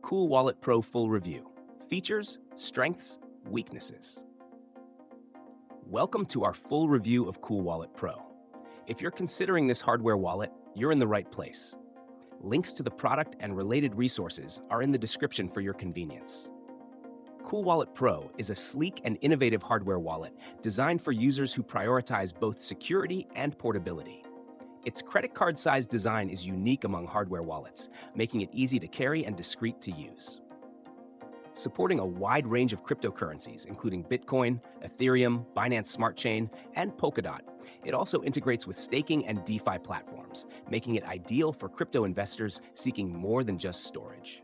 CoolWallet Pro full review. Features, strengths, weaknesses. Welcome to our full review of CoolWallet Pro. If you're considering this hardware wallet, you're in the right place. Links to the product and related resources are in the description for your convenience. CoolWallet Pro is a sleek and innovative hardware wallet designed for users who prioritize both security and portability. Its credit card-sized design is unique among hardware wallets, making it easy to carry and discreet to use. Supporting a wide range of cryptocurrencies, including Bitcoin, Ethereum, Binance Smart Chain, and Polkadot, it also integrates with staking and DeFi platforms, making it ideal for crypto investors seeking more than just storage.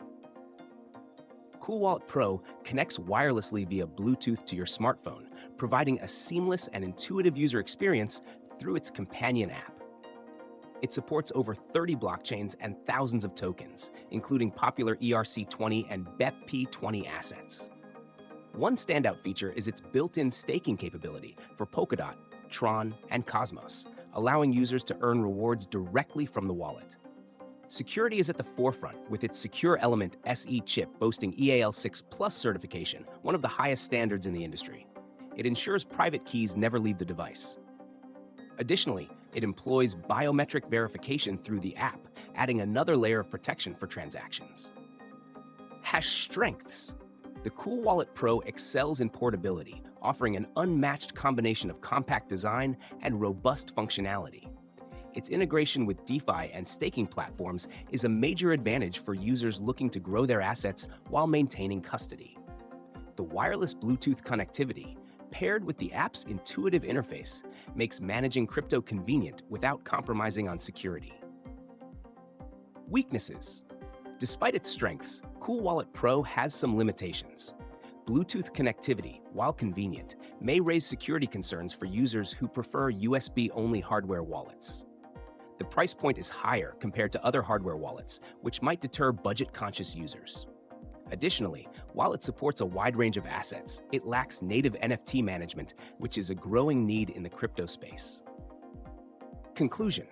CoolWallet Pro connects wirelessly via Bluetooth to your smartphone, providing a seamless and intuitive user experience through its companion app. It supports over 30 blockchains and thousands of tokens, including popular ERC20 and BEP-P20 assets. One standout feature is its built-in staking capability for Polkadot, Tron, and Cosmos, allowing users to earn rewards directly from the wallet. Security is at the forefront with its Secure Element SE chip boasting EAL6 Plus certification, one of the highest standards in the industry. It ensures private keys never leave the device. Additionally, it employs biometric verification through the app, adding another layer of protection for transactions. Strengths. The CoolWallet Pro excels in portability, offering an unmatched combination of compact design and robust functionality. Its integration with DeFi and staking platforms is a major advantage for users looking to grow their assets while maintaining custody. The wireless Bluetooth connectivity, paired with the app's intuitive interface, makes managing crypto convenient without compromising on security. Weaknesses. Despite its strengths, CoolWallet Pro has some limitations. Bluetooth connectivity, while convenient, may raise security concerns for users who prefer USB-only hardware wallets. The price point is higher compared to other hardware wallets, which might deter budget-conscious users. Additionally, while it supports a wide range of assets, it lacks native NFT management, which is a growing need in the crypto space. Conclusion.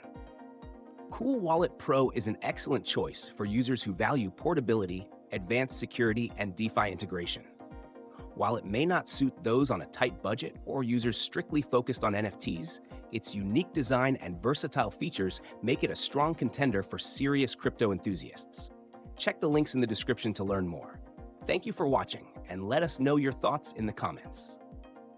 CoolWallet Pro is an excellent choice for users who value portability, advanced security, and DeFi integration. While it may not suit those on a tight budget or users strictly focused on NFTs, its unique design and versatile features make it a strong contender for serious crypto enthusiasts. Check the links in the description to learn more. Thank you for watching, and let us know your thoughts in the comments.